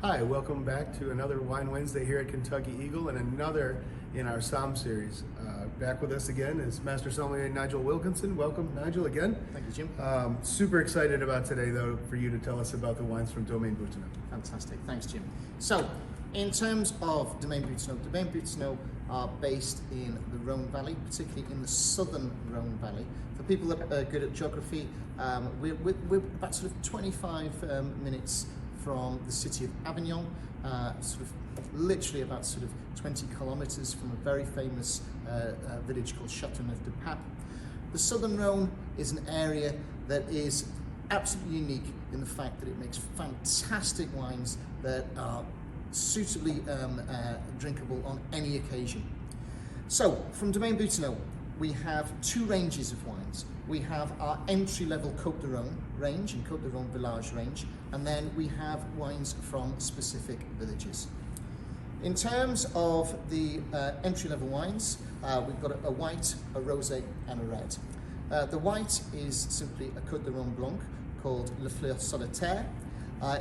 Hi, welcome back to another Wine Wednesday here at Kentucky Eagle and another in our Somm series. Back with us again is Master Sommelier Nigel Wilkinson. Welcome, Nigel, again. Thank you, Jim. Super excited about today, though, for you to tell us about the wines from Domaine Boutonneau. Fantastic. Thanks, Jim. So, in terms of Domaine Boutonneau are based in the Rhone Valley, particularly in the southern Rhone Valley. For people that are good at geography, we're about sort of 25 minutes from the city of Avignon, sort of literally about sort of 20 kilometers from a very famous village called Châteauneuf-du-Pape. The southern Rhone is an area that is absolutely unique in the fact that it makes fantastic wines that are suitably drinkable on any occasion. So, from Domaine Boutonneau, we have two ranges of wines. We have our entry-level Côte de Rhône range and Côte de Rhône Village range, and then we have wines from specific villages. In terms of the entry-level wines, we've got a white, a rosé, and a red. The white is simply a Côte de Rhône Blanc called Le Fleur Solitaire.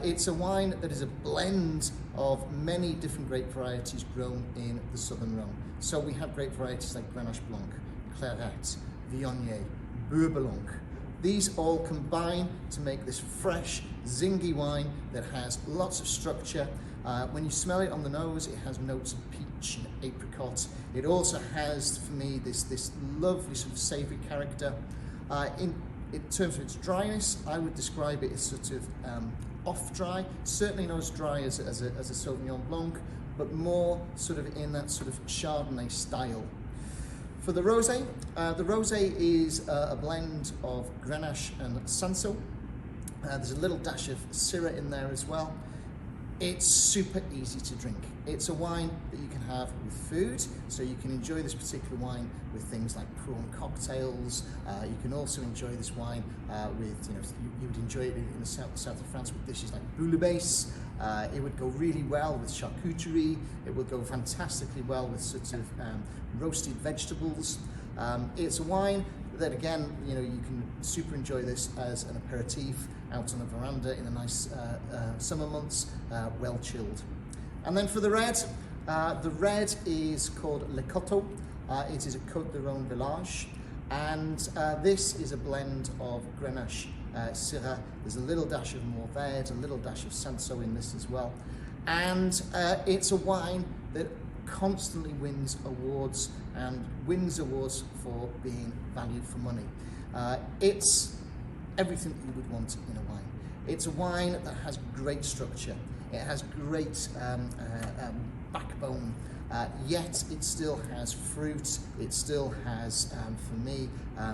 It's a wine that is a blend of many different grape varieties grown in the southern Rhone. So we have grape varieties like Grenache Blanc, Clairette, Viognier, Bourboulon. These all combine to make this fresh, zingy wine that has lots of structure. When you smell it on the nose, it has notes of peach and apricot. It also has, for me, this lovely sort of savoury character. In terms of its dryness, I would describe it as sort of off-dry, certainly not as dry as a Sauvignon Blanc, but more sort of in that sort of Chardonnay style. For the rosé is a blend of Grenache and Cinsault. There's a little dash of Syrah in there as well. It's super easy to drink. It's a wine that you can have with food, so you can enjoy this particular wine with things like prawn cocktails. You can also enjoy this wine with, you would enjoy it in the south of France with dishes like bouillabaisse. It would go really well with charcuterie. It would go fantastically well with sorts of roasted vegetables. It's a wine that, again, you can super enjoy this as an aperitif out on a veranda in a nice summer months, well chilled. And then for the red is called Le Coteau. It is a Côte de Rhône Village, and this is a blend of Grenache, Syrah. There's a little dash of Mourvèdre, a little dash of Cinsault in this as well. And it's a wine that constantly wins awards for being value for money. It's everything that you would want in a wine. It's a wine that has great structure. It has great backbone, yet it still has fruit. It still has, for me,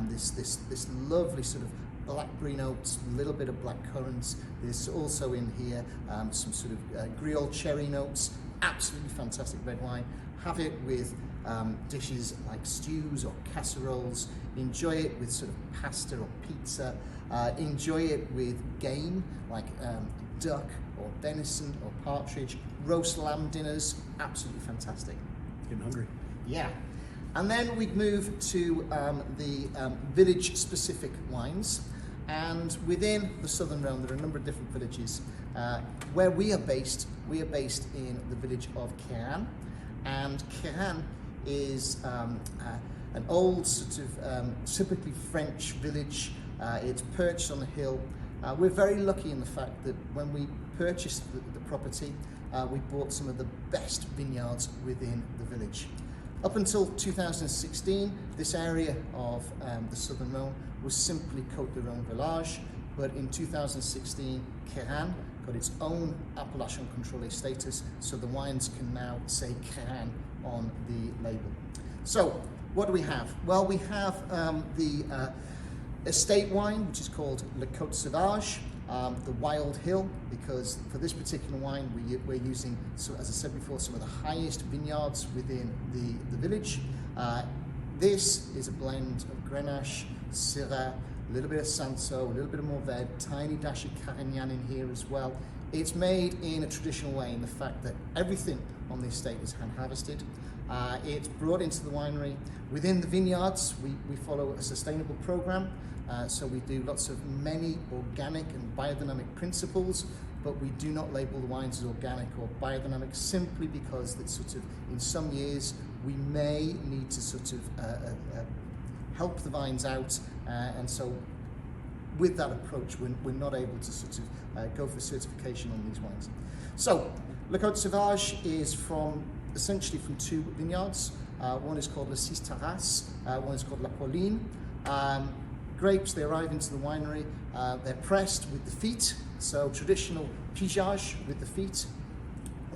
this lovely sort of blackberry notes, a little bit of black currants. There's also in here some sort of Griot cherry notes. Absolutely fantastic red wine. Have it with dishes like stews or casseroles. Enjoy it with sort of pasta or pizza. Enjoy it with game like duck or venison or partridge. Roast lamb dinners. Absolutely fantastic. Getting hungry. Yeah. And then we move to the village-specific wines. And within the southern Rhone, there are a number of different villages. Where we are based in the village of Queyranne. And Queyranne is an old sort of typically French village. It's perched on a hill. We're very lucky in the fact that when we purchased the property, we bought some of the best vineyards within the village. Up until 2016, this area of the southern Rhone was simply Côte de Rhône Village, but in 2016, Queyranne got its own appellation contrôlée status, so the wines can now say Queyranne on the label. So, what do we have? Well, we have the estate wine, which is called Le Côte Sauvage, the Wild Hill, because for this particular wine we're using, so as I said before, some of the highest vineyards within the village. This is a blend of Grenache, Syrah, a little bit of Sanso, a little bit of Mourvèdre, tiny dash of Carignan in here as well. It's made in a traditional way in the fact that everything on the estate is hand harvested. It's brought into the winery. Within the vineyards, we follow a sustainable program. So we do lots of many organic and biodynamic principles, but we do not label the wines as organic or biodynamic simply because that sort of in some years we may need to sort of help the vines out, and so with that approach we're not able to sort of go for certification on these wines. So Le Côte Sauvage is essentially from two vineyards. One is called Le Six Terrasses, one is called La Pauline. Grapes, they arrive into the winery, they're pressed with the feet, so traditional pigeage with the feet,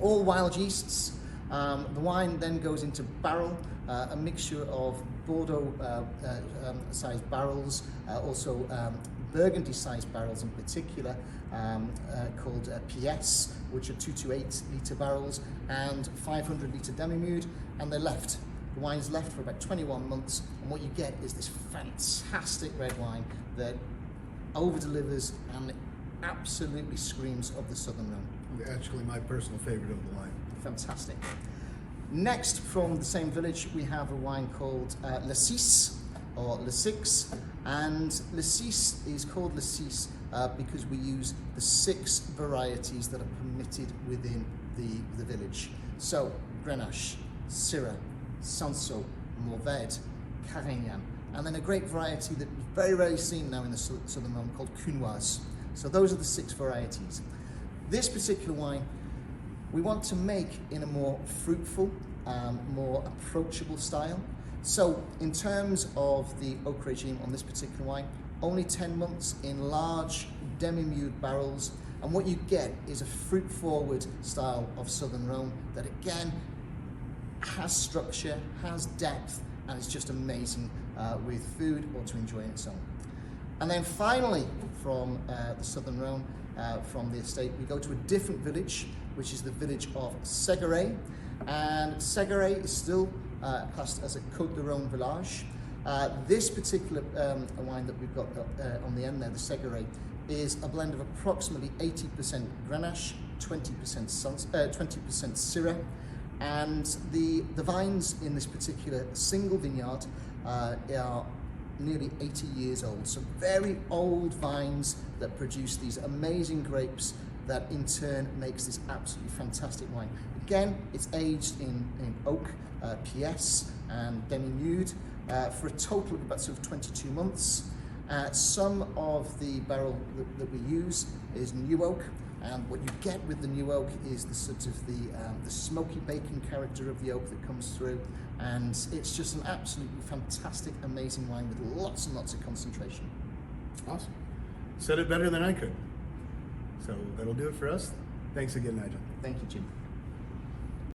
all wild yeasts. The wine then goes into barrel, a mixture of Bordeaux sized barrels, also Burgundy sized barrels in particular, called PS, which are 2 to 8 litre barrels, and 500 litre demi-mude, and they're left. The wine's left for about 21 months, and what you get is this fantastic red wine that over-delivers and absolutely screams of the Southern Rhone. Actually, my personal favorite of the line. Fantastic. Next, from the same village, we have a wine called Le Six, or Le Six, and Le Six is called Le Six because we use the 6 varieties that are permitted within the village. So, Grenache, Syrah, Sanso, Mourvèdre, Carignan, and then a great variety that is very rarely seen now in the Southern Rhone called Cunoise. So those are the 6 varieties. This particular wine we want to make in a more fruitful, more approachable style. So in terms of the oak regime on this particular wine, only 10 months in large demi-mude barrels, and what you get is a fruit-forward style of Southern Rhone that again has structure, has depth, and it's just amazing with food or to enjoy in its own. And then finally, from the Southern Rhone, from the estate, we go to a different village, which is the village of Séguéret. And Séguéret is still classed as a Côte de Rhone village. This particular wine that we've got on the end there, the Séguéret, is a blend of approximately 80% Grenache, 20% Syrah, and the vines in this particular single vineyard are nearly 80 years old. So very old vines that produce these amazing grapes that in turn makes this absolutely fantastic wine. Again, it's aged in oak, PS and demi-mude for a total of about sort of 22 months. Some of the barrel that we use is new oak, and what you get with the new oak is the sort of the smoky bacon character of the oak that comes through, and it's just an absolutely fantastic, amazing wine with lots and lots of concentration. Awesome. Said it better than I could. So that'll do it for us. Thanks again, Nigel. Thank you, Jim.